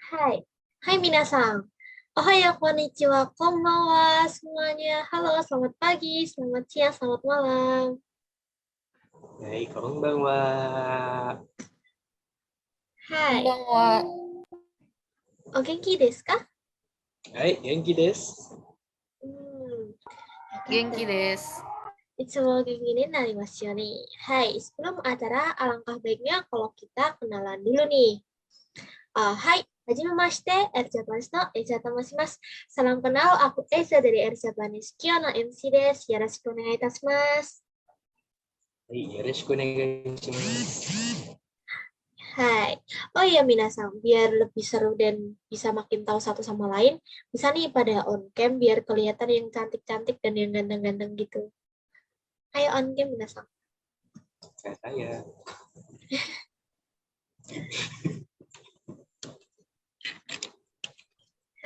Hai, hai minasan. Ohayo, konnichiwa, konbanwa semuanya. Halo, selamat pagi, selamat siang, selamat malam. Hai, konbanwa. Hai, こんばんは。お元気ですか？ Hai, genki desu. Genki です。いつも元気になりますよね. Hai, sebelum acara, alangkah baiknya kalau kita kenalan dulu nih. Hai, hajimemashite, R Japanese no Eza tamasimasu. Salam kenal, aku Eza dari R Japanese. Kyo no MC desu. Yoroshiku onegai itasumasu. Hai, yoroshiku onegai shimasu. Hai. Oh iya Minasang, biar lebih seru dan bisa makin tahu satu sama lain, bisa nih pada on cam biar kelihatan yang cantik-cantik dan yang ganteng-ganteng gitu. Ayo on cam Minasang. Saya.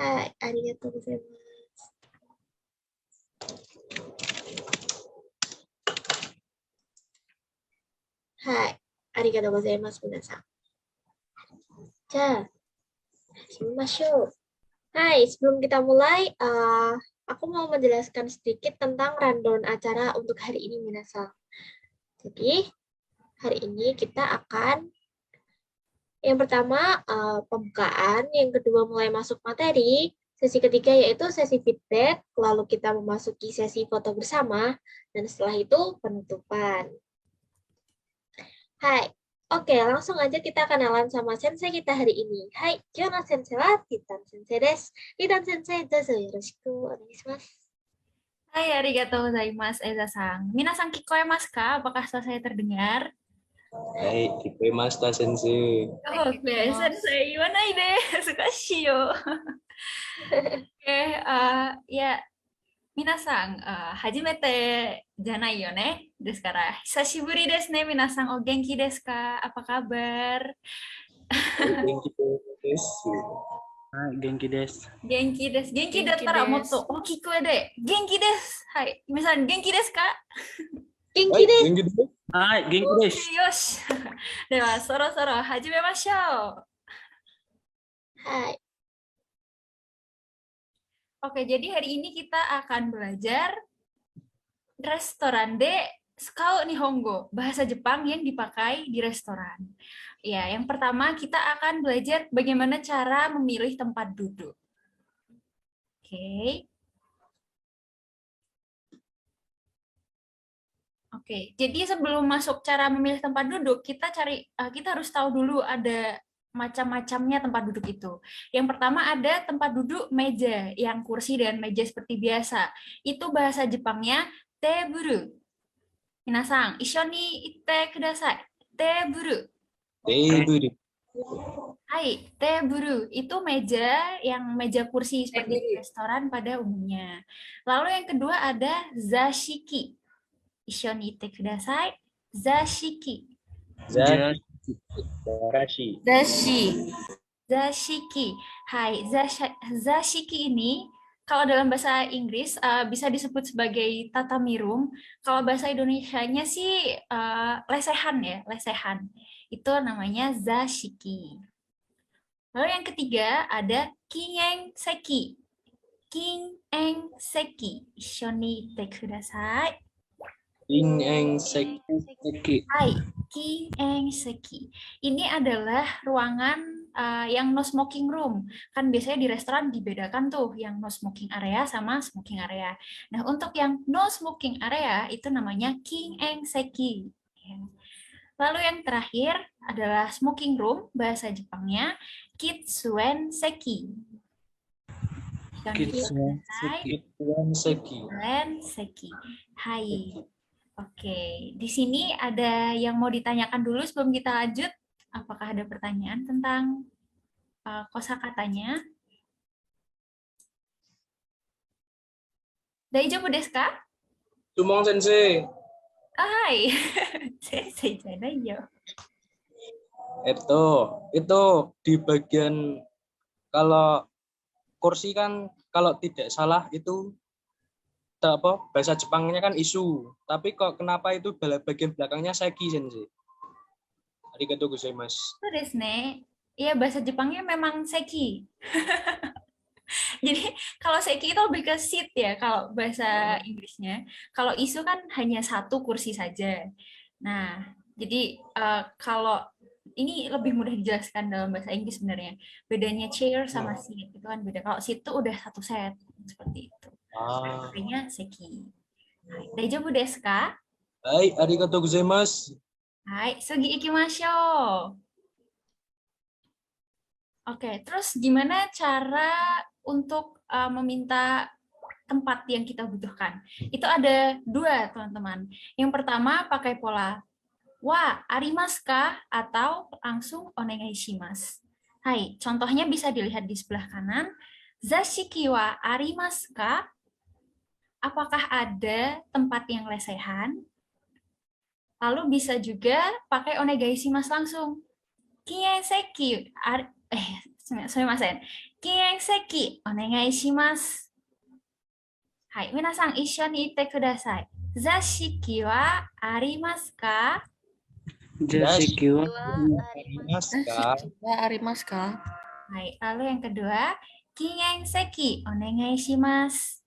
Hai, arigatou gozaimasu. Hai, arigatou gozaimasu Minasang. Ja, shimashou. Hai, sebelum kita mulai, aku mau menjelaskan sedikit tentang rundown acara untuk hari ini, Minasang. Jadi, hari ini kita akan, yang pertama, pembukaan, yang kedua mulai masuk materi, sesi ketiga yaitu sesi feedback, lalu kita memasuki sesi foto bersama, dan setelah itu penutupan. Hai. Oke, langsung aja kita kenalan sama sensei kita hari ini. Hai, Kiona sensei wa Titan sensei desu. Titan sensei, dozo yoroshiku onegaishimasu. Hai, arigatou gozaimasu, Eza-san. Minasan kikoemasu ka? Apakah suara saya terdengar? Hai, kikoemashita sensei. Oke, sensei, iwanai desu. Sukashi yo. Oke, ya, minasan, hajimete janai yo ne. Desu kara, hisashiburi desu ne, minasan. O genki desu ka? Apa kabar? Genki desu. Hai, genki desu. Genki desu. Genki Genki dattara desu. motto okiku de. Genki desu. Hai, minasan, genki desu ka? Genki desu. Genki desu. Hai, genki desu. Yoshi. Dewa, soro-soro hajimemashou. Hai. Oke, jadi hari ini kita akan belajar restoran de Sukao Nihongo, bahasa Jepang yang dipakai di restoran. Ya, yang pertama kita akan belajar bagaimana cara memilih tempat duduk. Oke. Oke, jadi sebelum masuk cara memilih tempat duduk, kita harus tahu dulu ada macam-macamnya tempat duduk itu. Yang pertama ada tempat duduk meja, yang kursi dan meja seperti biasa. Itu bahasa Jepangnya teburu. Minasang, isho ni itte kudasai. Teburu. Teburu. Hai, teburu. Itu meja yang meja kursi seperti di restoran pada umumnya. Lalu yang kedua ada zashiki. Isho ni itte kudasai. Zashiki. Zashiki. Zashiki. Hai, zashiki ini kalau dalam bahasa Inggris bisa disebut sebagai tatami room. Kalau bahasa Indonesianya sih lesehan ya, lesehan. Itu namanya zashiki. Lalu yang ketiga ada kingeng seki. Kingeng seki. Isho ni itte kudasai. Kingeng seki. Hai, kingeng seki. Ini adalah ruangan yang no smoking room. Kan biasanya di restoran dibedakan tuh yang no smoking area sama smoking area. Nah, untuk yang no smoking area itu namanya kingeng seki. Lalu yang terakhir adalah smoking room, bahasa Jepangnya kitsuen seki. Kitsuen seki. Seki. Hai. Oke, di sini ada yang mau ditanyakan dulu sebelum kita lanjut. Apakah ada pertanyaan tentang kosakatanya? Daijoubu desu ka? Sumong sensei. Hai. Sensei janai yo. Itu di bagian kalau kursi kan kalau tidak salah itu apa bahasa Jepangnya kan isu, tapi kok kenapa itu bagian belakangnya seki sensei? Arigatou gozaimasu. そうですね。Iya, bahasa Jepangnya memang seki. Jadi kalau seki itu lebih ke seat ya kalau bahasa Inggrisnya. Kalau isu kan hanya satu kursi saja. Nah, jadi kalau ini lebih mudah dijelaskan dalam bahasa Inggris sebenarnya. Bedanya chair sama seat itu kan beda. Kalau seat itu udah satu set seperti itu. Ah, Artinya seki. Daijoubu desu ka? hai, arigatou gozaimasu. Hai, sugi ikimashou. Oke, terus gimana cara untuk meminta tempat yang kita butuhkan? Itu ada dua, teman-teman. Yang pertama, pakai pola wa arimasu ka atau langsung onegai shimasu. Hai, contohnya bisa dilihat di sebelah kanan. Zashiki wa arimasu ka? Apakah ada tempat yang lesehan? Lalu bisa juga pakai onegai shimasu langsung. Kienseki, sumimasen. Kienseki, onegai shimasu. Hai, minasan issho ni itte kudasai. Zashiki wa arimasu ka? Jashiki wa Arimasu ka? Arimasu ka? Hai, lalu yang kedua, kienseki, onegai shimasu.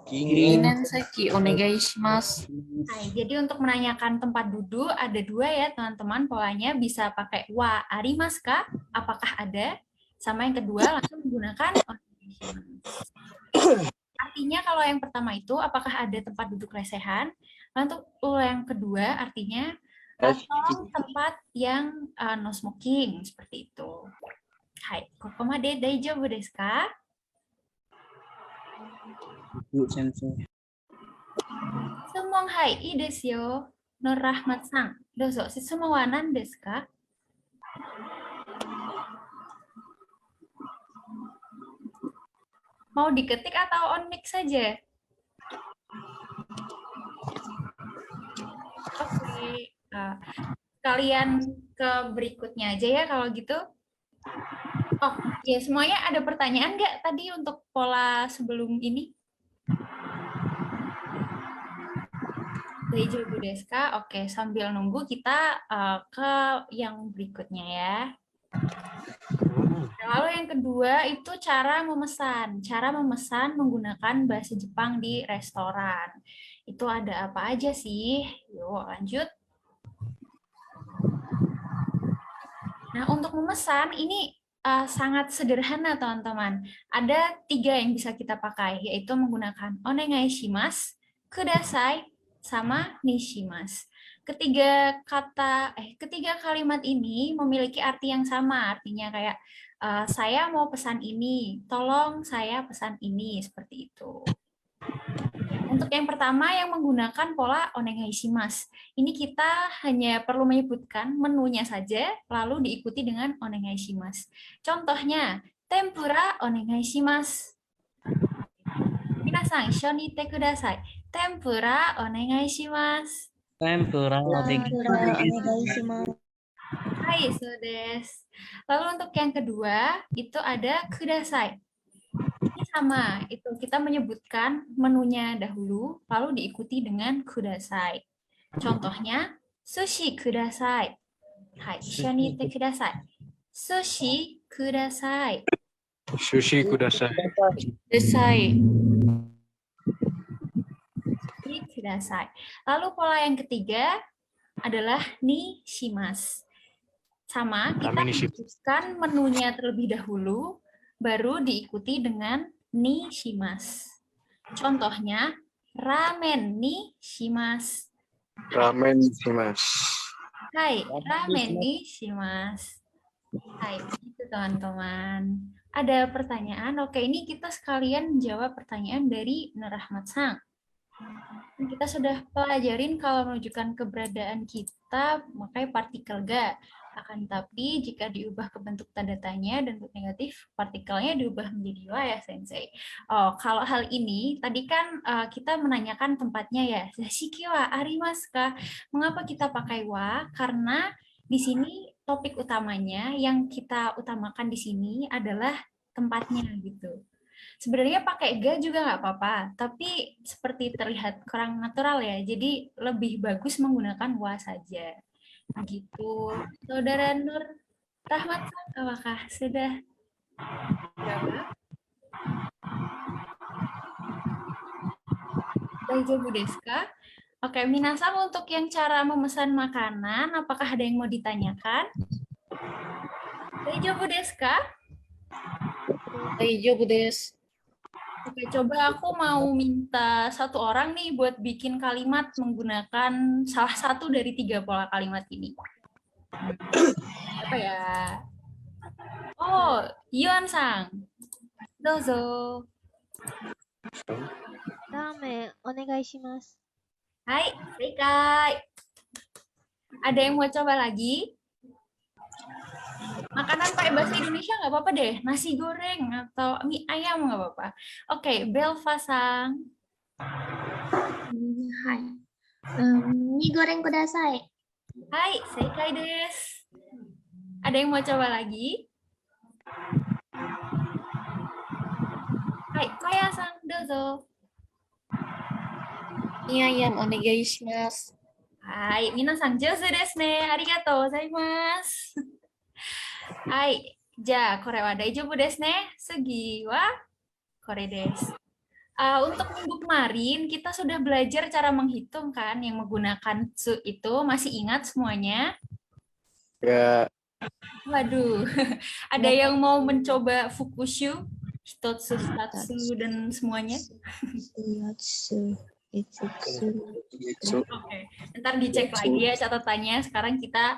Kingen. Kinenseki onegai shimasu. Hai, jadi untuk menanyakan tempat duduk ada dua ya teman-teman, polanya bisa pakai wa arimasu ka? Apakah ada? Sama yang kedua langsung menggunakan onegai shimasu. Artinya kalau yang pertama itu apakah ada tempat duduk lesehan? Lalu untuk yang kedua artinya tolong tempat yang no smoking seperti itu. Hai, kokomade daijoubu desu ka? Bu Sensei. Sumong hai, ii desu yo. Nur Rahmat-san, dozo, shitsumon wa nan desu ka? Mau diketik atau on mic saja? Oke, kalian ke berikutnya aja ya kalau gitu. Oh, ya semuanya ada pertanyaan nggak tadi untuk pola sebelum ini? Daijoubu desu ka? Oke, sambil nunggu kita ke yang berikutnya ya. Lalu yang kedua itu cara memesan. Cara memesan menggunakan bahasa Jepang di restoran. Itu ada apa aja sih? Yuk lanjut. Nah, untuk memesan ini sangat sederhana, teman-teman. Ada 3 yang bisa kita pakai, yaitu menggunakan onegai shimasu, kudasai, sama nishimasu. Ketiga kalimat ini memiliki arti yang sama, artinya kayak saya mau pesan ini, tolong saya pesan ini, seperti itu. Untuk yang pertama yang menggunakan pola onegai shimasu. Ini kita hanya perlu menyebutkan menunya saja, lalu diikuti dengan onegai shimasu. Contohnya, tempura onegai shimasu. Minasan, issho ni itte kudasai. Tempura onegai shimasu. Tempura Onegai shimasu. Hai, so desu. Lalu untuk yang kedua, itu ada kudasai. Ini sama, itu kita menyebutkan menunya dahulu, lalu diikuti dengan kudasai. Contohnya, sushi kudasai. Hai, issho ni itte kudasai. Sushi kudasai. Sushi kudasai. Desai. Sushi kudasai. Lalu pola yang ketiga adalah nishimasu. Sama, kita menyebutkan menunya terlebih dahulu, baru diikuti dengan nishimasu. Contohnya, ramen nishimasu. Ramen shimasu. Hai, ramen nishimasu. Hai, begitu teman-teman. Ada pertanyaan? Oke, ini kita sekalian jawab pertanyaan dari Nur Rahmat-san. Kita sudah pelajarin kalau menunjukkan keberadaan kita, memakai partikel ga. Akan tetapi jika diubah ke bentuk tanda tanya dan bentuk negatif, partikelnya diubah menjadi wa ya sensei. Oh, kalau hal ini tadi kan kita menanyakan tempatnya ya. Zashiki wa arimasu ka? Mengapa kita pakai wa? Karena di sini topik utamanya yang kita utamakan di sini adalah tempatnya gitu. Sebenarnya pakai ga juga nggak apa-apa, tapi seperti terlihat kurang natural ya. Jadi lebih bagus menggunakan wa saja. Begitu, Saudara Nur. Rahmat, apakah sudah jawab? Daijoubu desu ka? Oke, minasan untuk yang cara memesan makanan, apakah ada yang mau ditanyakan? Daijoubu desu ka? Daijoubu desu. Oke, coba aku mau minta satu orang nih buat bikin kalimat menggunakan salah satu dari 3 pola kalimat ini. Apa ya? Oh, Yuan-sang. Dozo. ラーメンお願いします。 Hai, seikai. Ada yang mau coba lagi? Makanan pakai bahasa Indonesia nggak apa-apa deh. Nasi goreng atau mie ayam nggak apa-apa. Oke, Belva-sang. Hai. Mie goreng kudasai. Hai, seikai desu. Ada yang mau coba lagi? Hai, Koya-sang, dozo. ミアヤンお願いします。はい、皆さん上手ですね。ありがとうございます。はい、じゃあこれは大丈夫ですね。次はこれです。Untuk minggu kemarin kita sudah belajar cara menghitung kan yang menggunakan tsu itu, masih ingat semuanya? Ya, Waduh, ada yang mau mencoba fukushu, hitotsu, shitatsu dan semuanya? Oke, ntar dicek lagi ya catatannya. Sekarang kita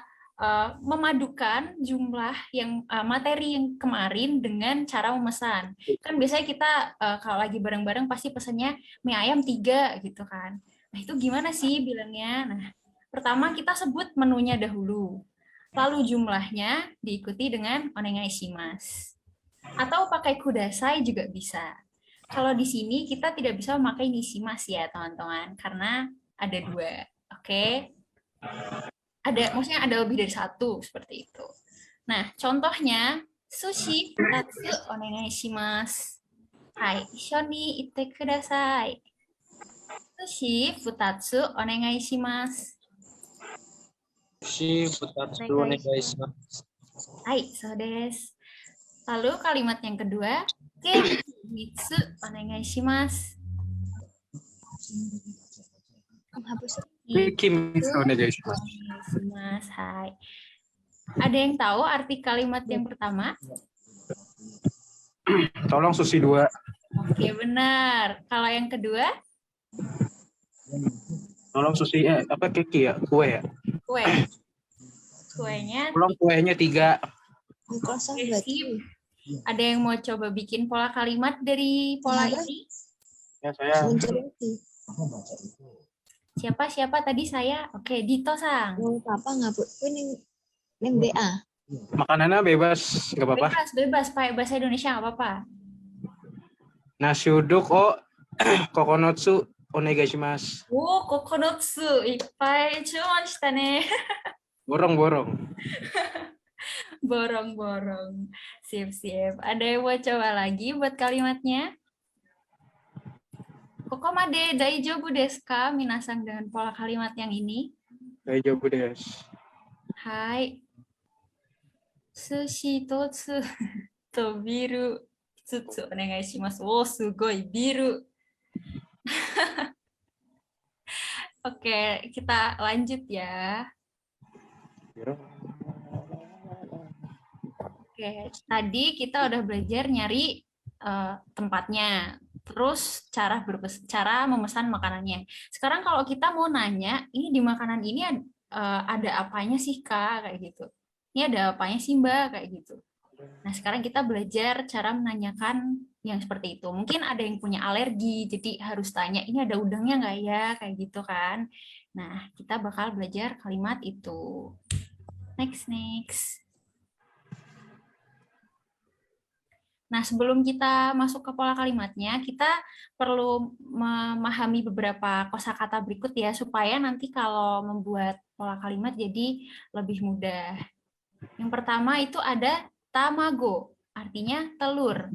memadukan jumlah yang materi yang kemarin dengan cara memesan. Kan biasanya kita kalau lagi bareng-bareng pasti pesannya mie ayam 3 gitu kan. Nah itu gimana sih bilangnya? Nah pertama kita sebut menunya dahulu. Lalu jumlahnya diikuti dengan onegai shimasu. Atau pakai kudasai juga bisa. Kalau di sini kita tidak bisa memakai nishimasu ya teman-teman, karena ada 2, oke? Maksudnya ada lebih dari 1 seperti itu. Nah, contohnya sushi futatsu onegai shimasu. Hai, issho ni itte kudasai. Sushi futatsu onegai shimasu. Sushi futatsu onegai shimasu. Hai, so desu. Lalu kalimat yang kedua, Genmitsu onegai shimasu. Kimitsu onegai shimasu. Hai. Ada yang tahu arti kalimat yang pertama? Tolong sushi 2. Oke, benar. Kalau yang kedua? Tolong sushi keki ya? Kue ya? Kue. Kuenya. Tolong kuenya 3. Oke, sip. Ada yang mau coba bikin pola kalimat dari pola ini? Ya, saya. Siapa tadi saya? Oke, Dito-sang. Papa nggak bu? Ini BA. Makanannya bebas, nggak apa-apa. Bebas. Pakai bahasa Indonesia nggak apa-apa. Nasi uduk kokonotsu onegai shimasu. Kokonotsu. Ippai chuman shita ne. Borong-borong. Borong-borong. Sip. Ada yang mau coba lagi buat kalimatnya? Kokomade daijoubu desu ka? Minasang dengan pola kalimat yang ini. Daijoubu desu. Hai. Sushi totsu to biru tsutsu onegai shimasu. Oh, sugoi biru. Oke, kita lanjut ya. Oke, tadi kita udah belajar nyari tempatnya, terus cara memesan makanannya. Sekarang kalau kita mau nanya, ini di makanan ini ada apanya sih Kak, kayak gitu. Ini ada apanya sih Mbak, kayak gitu. Nah, sekarang kita belajar cara menanyakan yang seperti itu. Mungkin ada yang punya alergi, jadi harus tanya, ini ada udangnya nggak ya, kayak gitu kan. Nah, kita bakal belajar kalimat itu. Next. Nah, sebelum kita masuk ke pola kalimatnya, kita perlu memahami beberapa kosakata berikut ya, supaya nanti kalau membuat pola kalimat jadi lebih mudah. Yang pertama itu ada tamago, artinya telur.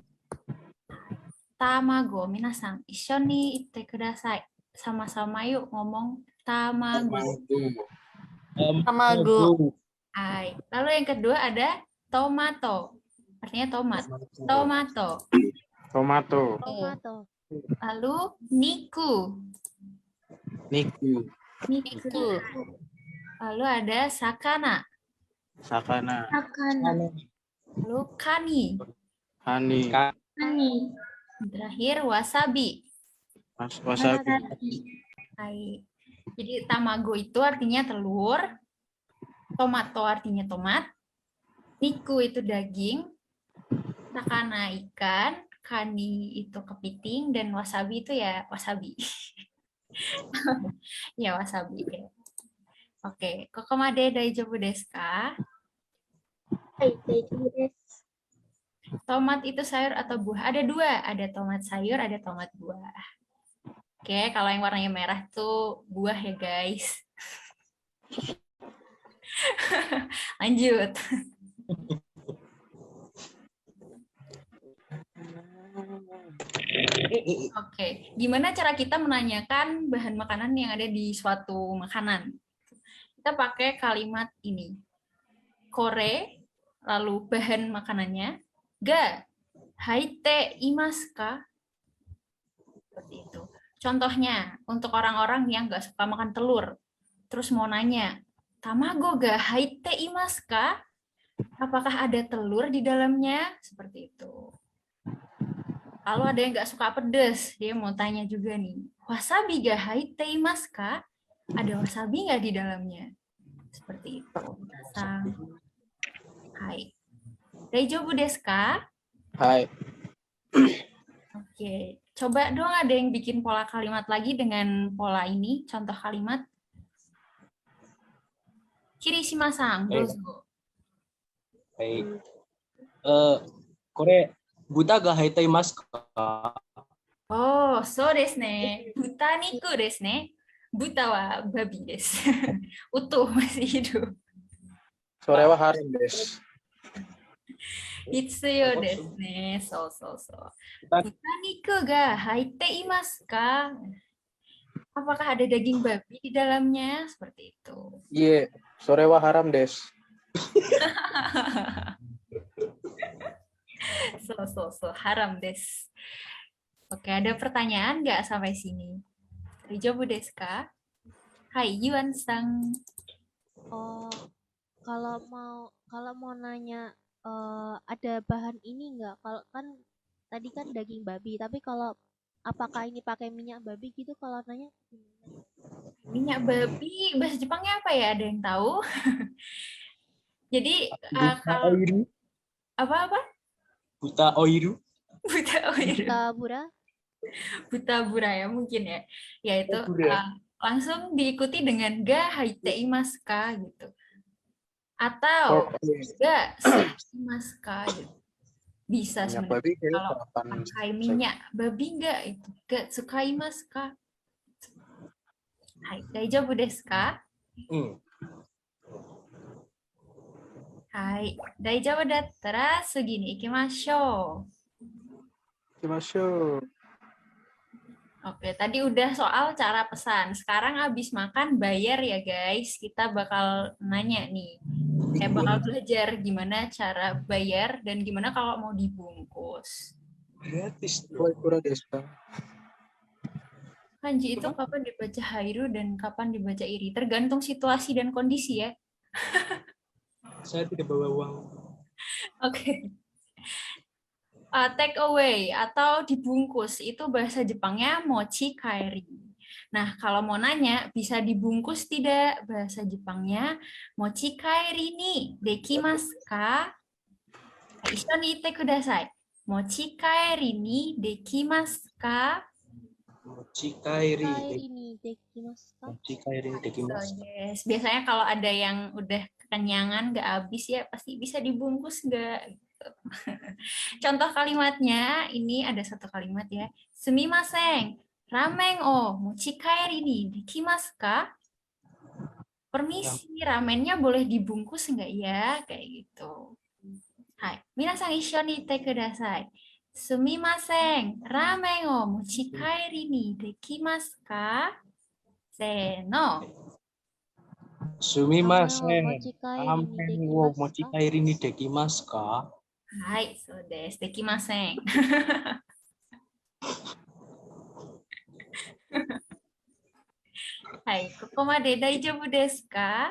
Tamago, minasan, issho ni itte kudasai. Sama-sama yuk ngomong tamago. Tamago. Hai. Lalu yang kedua ada tomato. Artinya tomat. Tomato. Tomato. Tomato. Lalu niku. Niku. Niku. Lalu ada sakana. Sakana. Lalu kani. Hani. Terakhir wasabi. Wasabi. Hai. Jadi tamago itu artinya telur, tomato artinya tomat, niku itu daging, sakana ikan, kani itu kepiting, dan wasabi itu ya wasabi. Ya wasabi. Oke, kokomade daijoubu desu ka? Hai, daijoubu desu. Tomat itu sayur atau buah? Ada dua, ada tomat sayur, ada tomat buah. Oke, kalau yang warnanya merah tuh buah ya guys. Lanjut. Oke, gimana cara kita menanyakan bahan makanan yang ada di suatu makanan? Kita pakai kalimat ini. Kore, lalu bahan makanannya, ga haite imasu ka? Seperti itu. Contohnya, untuk orang-orang yang nggak suka makan telur, terus mau nanya, tamago ga haite imasu ka? Apakah ada telur di dalamnya? Seperti itu. Lalu ada yang nggak suka pedas, dia mau tanya juga nih, wasabi ga haite imasu ka? Ada wasabi nggak di dalamnya? Seperti itu. Sang. Hai. Daijoubu desu ka? Hai. Oke. Coba dong ada yang bikin pola kalimat lagi dengan pola ini, contoh kalimat. Kirishima-san, dozo. Baik. Kore buta ga haitaimasu ka? Oh, so desu ne. Buta niku desu ne. Buta wa babi desu. Utuh, masih hidup. Sore wa haram desu. Hitsuyo desu ne. So. Buta niku ga haite imasu ka? Apakah ada daging babi di dalamnya? Seperti itu. Iya, sore wa haram desu. So. Haram desu. Oke, ada pertanyaan nggak sampai sini? Daijoubu desu ka? Hai, Yuan-san. Oh, kalau mau nanya ada bahan ini nggak? Kalau kan tadi kan daging babi, tapi kalau apakah ini pakai minyak babi gitu kalau nanya gimana? Minyak babi, bahasa Jepangnya apa ya? Ada yang tahu? Jadi, kalau apa? Buta oiru. Buta oiru. Tabura? Buta bura ya mungkin ya. Yaitu langsung diikuti dengan ga haite imasu ka gitu. Atau ga imasu ka gitu. Bisa sebenarnya kalau pakai minyak babi enggak itu. Ga tsukaimasu ka? Hai, daijoubu desu ka? Hai, daijoubu dattara sugi ni ikimashou. Ikimashou. Oke, tadi udah soal cara pesan. Sekarang habis makan bayar ya guys. Kita bakal nanya nih. Saya bakal belajar gimana cara bayar dan gimana kalau mau dibungkus. Gratis. Kura desu. Kanji itu kapan dibaca hairu dan kapan dibaca iri. Tergantung situasi dan kondisi ya. Saya tidak bawa uang. Oke. Take away atau dibungkus itu bahasa Jepangnya mochi kaeri. Nah, kalau mau nanya bisa dibungkus tidak? Bahasa Jepangnya mochi kaeri ni dekimasu ka? Issho ni itte kudasai. Mochi kaeri ni dekimasu ka? Mochi kairi. Ini dekimasu ka? Mochi kairi dekimasu. So, yes. Biasanya kalau ada yang udah kekenyangan nggak habis ya pasti bisa dibungkus nggak? Contoh kalimatnya, ini ada satu kalimat ya. Sumimasen, ramen o mochi kaeri ni dekimasu ka? Permisi, ramennya boleh dibungkus enggak ya? Kayak gitu. Hai, minasan issho ni itte kudasai. Sumimasen, ramen o mochi kaeri ni dekimasu ka? Seno. Sumimasen. Mochi kairi ni Amen. Wo dekimasu mochi ka? kairi ni dekimasu ka? Hai, so desu. Dekimasen. Hai, kokomade daijoubu desu ka?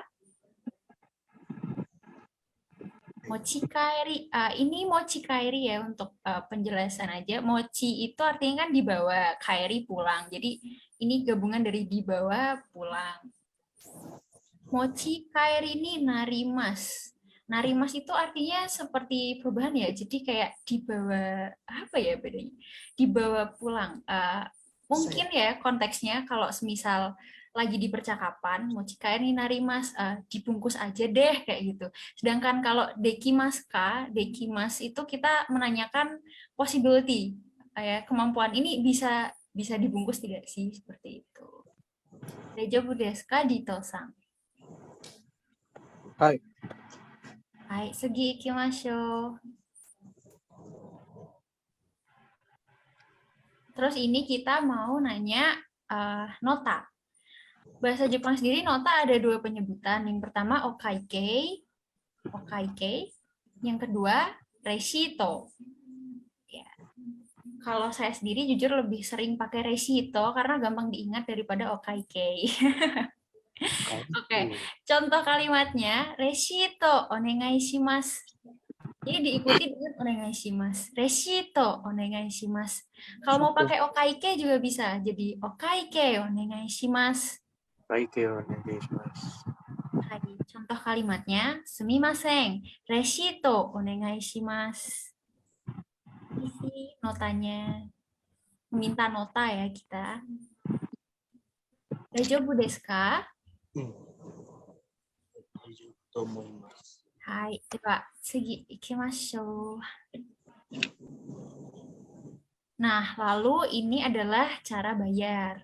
Mochi kairi. Ini mochi kairi ya untuk penjelasan aja. Mochi itu artinya kan dibawa, kairi pulang. Jadi ini gabungan dari dibawa pulang. Mochi kairi ini narimas. Narimas itu artinya seperti perubahan ya. Jadi kayak dibawa apa ya bedanya? Dibawa pulang. Mungkin ya konteksnya kalau semisal lagi di percakapan, mochi kairi narimas, dibungkus aja deh kayak gitu. Sedangkan kalau dekimas itu kita menanyakan possibility, ya kemampuan ini bisa dibungkus tidak sih seperti itu. Daijoubu desu ka, Dito-san? Hai. Hai, sugi ikimashou. Terus ini kita mau nanya nota. Bahasa Jepang sendiri nota ada 2 penyebutan. Yang pertama okaike. Yang kedua reshito. Ya. Kalau saya sendiri jujur lebih sering pakai reshito karena gampang diingat daripada okaike. Oke, contoh kalimatnya reshito onegai shimasu. Jadi diikuti dengan onegai shimasu. Reshito onegai shimasu. Kalau mau pakai okaike juga bisa. Jadi okaike onegai shimasu. Baik ya, onegaishimasu. Hai, contoh kalimatnya sumimasen, reshito onegai shimasu. Isi notanya. Meminta nota ya kita. Daijoubu desu ka? Hai, dewa, sugi ikimashou. Nah, lalu ini adalah cara bayar.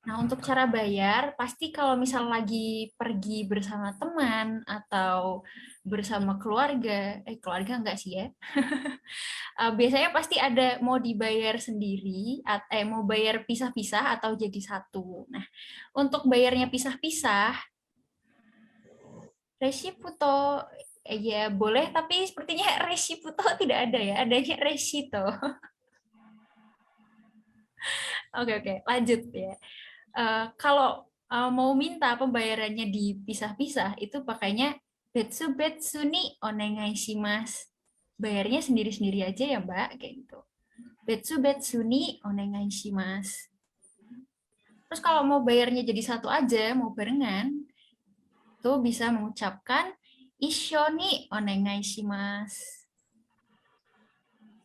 Nah, untuk cara bayar, pasti kalau misal lagi pergi bersama teman atau bersama keluarga enggak sih ya? Biasanya pasti ada mau dibayar sendiri, mau bayar pisah-pisah atau jadi satu. Nah, untuk bayarnya pisah-pisah, reshiputo ya boleh, tapi sepertinya reshiputo tidak ada ya, adanya reshito. Oke, lanjut ya. Kalau mau minta pembayarannya dipisah-pisah, itu pakainya betsu betsu ni onegai shimasu. Bayarnya sendiri-sendiri aja ya, Mbak, kayak gitu. Betsu betsu ni onegai shimasu. Terus kalau mau bayarnya jadi satu aja, mau barengan, tuh bisa mengucapkan issho ni onegai shimasu.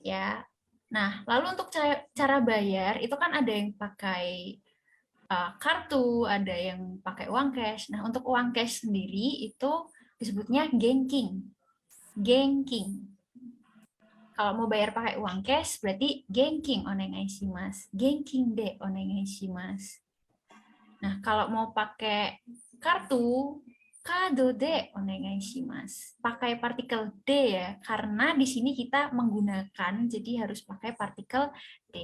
Ya. Nah, lalu untuk cara bayar itu kan ada yang pakai kartu, ada yang pakai uang cash. Nah, untuk uang cash sendiri itu disebutnya genking. Genking. Kalau mau bayar pakai uang cash berarti genking onegai shimasu. Genking de onegai shimasu. Nah, kalau mau pakai kartu, kado de onegai shimasu. Pakai partikel D ya, karena di sini kita menggunakan, jadi harus pakai partikel D.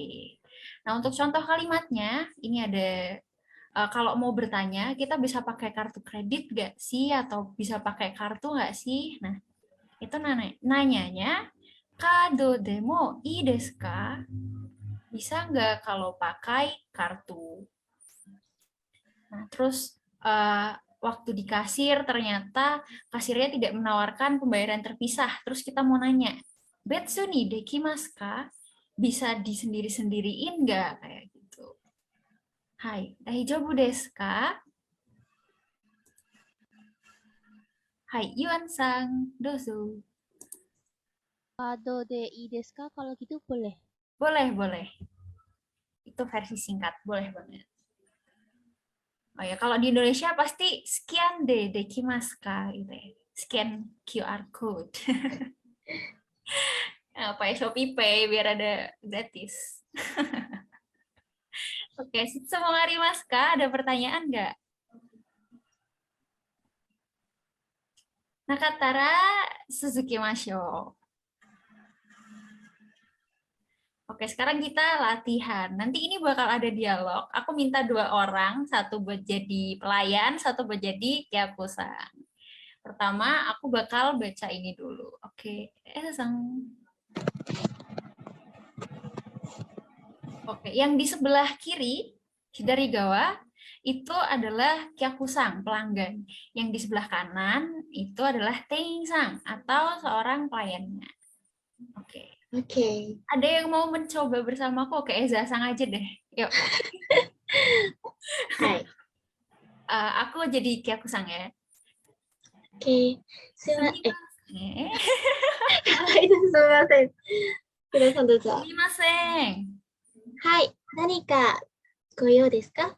Nah, untuk contoh kalimatnya, ini ada kalau mau bertanya, kita bisa pakai kartu kredit nggak sih? Atau bisa pakai kartu nggak sih? Nah, itu nanyanya, kado demo ii desu ka? Bisa nggak kalau pakai kartu? Nah, terus waktu di kasir ternyata kasirnya tidak menawarkan pembayaran terpisah. Terus kita mau nanya, betsu ni dekimasu ka? Bisa disendiri-sendiriin nggak? Kayak gitu. Hai, daijoubu desu ka? Hai, Yuan-san, dozo. Kado de ii desu ka? Kalau gitu boleh. Boleh. Itu versi singkat, boleh banget. Oh ya, kalau di Indonesia pasti scan de dekimasu ka gitu ya. Scan QR code. Pakai Shopee Pay biar ada gratis. Oke, semua arimasu ka? Ada pertanyaan nggak? Nakatara Suzuki Masho. Oke, sekarang kita latihan. Nanti ini bakal ada dialog. Aku minta 2 orang, satu buat jadi pelayan, satu buat jadi kyakusan. Pertama, aku bakal baca ini dulu. Oke, Oke, yang di sebelah kiri dari Gawa itu adalah kyakusang, pelanggan. Yang di sebelah kanan itu adalah teinsang atau seorang pelayannya. Oke. Oke. Ada yang mau mencoba bersamaku? Oke, Eza-sang aja deh. Yuk. Hai. Aku jadi kyakusang ya. Oke. Sumimasen. Itu sumimasen. Minasan dozo. Sumimasen. Hai. Nani ka goyou desu ka?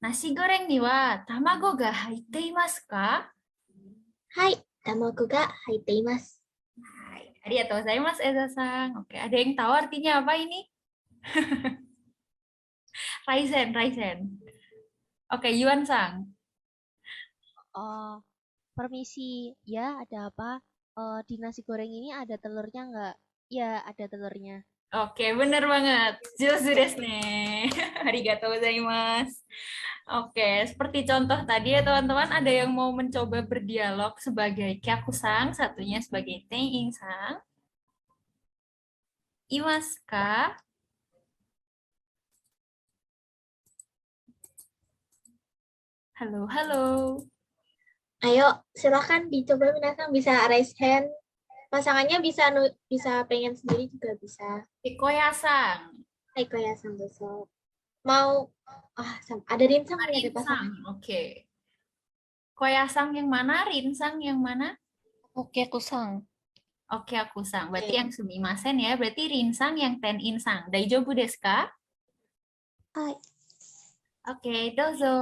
Nasi goreng ni wa tamago ga haite imasu ka? Hai. Tamago ga haite imasu. Hai. Arigatou gozaimasu, Eza-san. Oke, ada yang tahu artinya apa ini? Raisen. Oke, Yuan-sang. Permisi, ya ada apa? Di nasi goreng ini ada telurnya nggak? Ya, ada telurnya. Oke, bener banget. Josu desu ne. Arigatou gozaimasu. Oke, seperti contoh tadi ya teman-teman, ada yang mau mencoba berdialog sebagai kyakusang, satunya sebagai teinsang. Imasu ka? Halo. Ayo, silakan dicoba minasan, bisa raise hand. Pasangannya bisa pengen sendiri juga bisa. Ikoya-sang. Hai koya-san dozo. Mau ada rinsang nggak ada pasangan? Rinsang, oke. Koya-sang yang mana? Rinsang yang mana? Oke, kusang. Oke, aku sang. Berarti yang sumimasen ya. Berarti rinsang yang ten-insang. Daijoubu desu ka? Hai. Oke, dozo.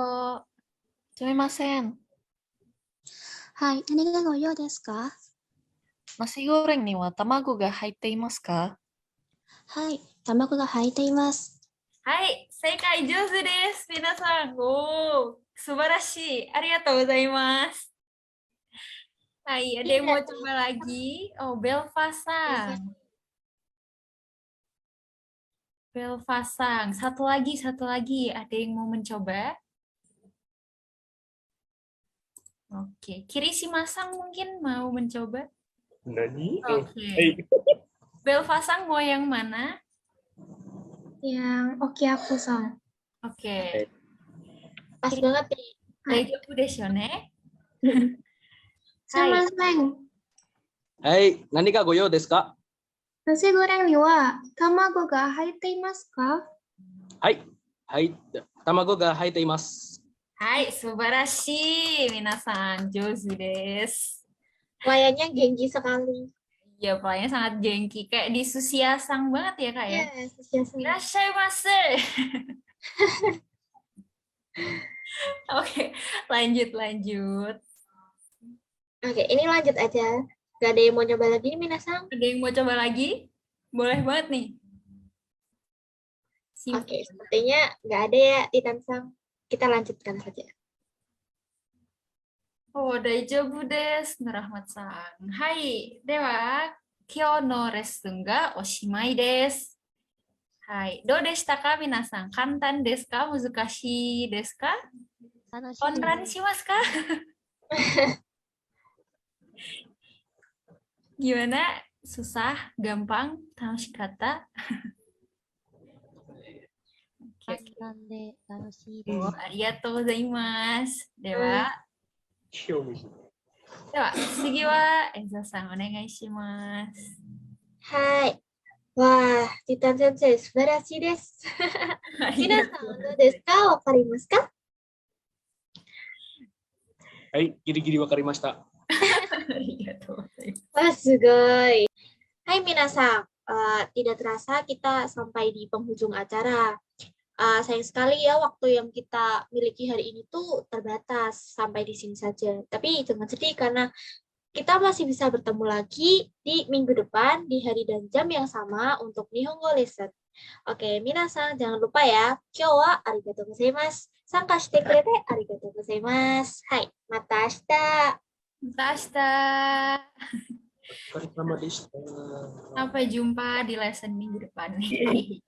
Sumimasen. Hai, nani ga goyou desu ka? Nasi goreng ni wa tamago ga haite imasu ka? Hai, tamago ga haite imasu. Hai, seikai jouzu desu, minasan. Oh, subarashi. Arigatou gozaimasu. Hai, ada yang mau coba lagi? Oh, Belfasang. Belfasang. Satu lagi. Ada yang mau mencoba? Oke, Kirishima-sang mungkin mau mencoba? Nani? Oke. Belfasang mau yang mana? Yang Okiaku-san. Oke. Pas banget nih. Daijoubu desu ne? Sumimasen. Hai, nani ka goyou desu ka? Nasi goreng ni wa tamago ga haite imasu ka? Hai. Tamago ga haite imasu. Hai, subarashi. Minasan, jouzu desu. Pelayannya genggi sekali. Iya, pelayannya sangat jengki. Kayak di Susiasang banget ya, Kak ya? Irashaimase. Oke, lanjut. Oke, ini lanjut aja. Gak ada yang mau coba lagi nih, Minasang? Ada yang mau coba lagi? Boleh banget nih. Oke, sepertinya nggak ada ya, Titan-sang. Kita lanjutkan saja. Oh, daijoubu desu, Rahmat-san. Hai, dewa, kyou no lesson ga oshimai desu. Hai, do deshita ka, minasan? Kantan desu ka? Muzukashi desu ka? Onran shimasu ka? Gimana? Susah? Gampang? Tanoshikatta? Kantan tanoshii Oh, desu. arigatou gozaimasu. Dewa, 興味。次はEza-san, onegai shimasu. Hai. Wah, Titan Sensei, subarashi desu. Minasang, do desu ka? Wakarimasu ka? Hai, giri-giri wakarimashita. Arigatou gozaimasu. Wah, sugoi. Hai Minasang, tidak terasa kita sampai di penghujung acara. Sayang sekali ya waktu yang kita miliki hari ini tuh terbatas sampai di sini saja. Tapi jangan sedih karena kita masih bisa bertemu lagi di minggu depan di hari dan jam yang sama untuk Nihongo Lesson. Oke, Minasang jangan lupa ya. Kyou wa arigatou gozaimasu. Sangka shite kurete arigatou gozaimasu. Hai, mata ashita. Mata ashita. Bersama Dista. Sampai jumpa di lesson minggu depan nih.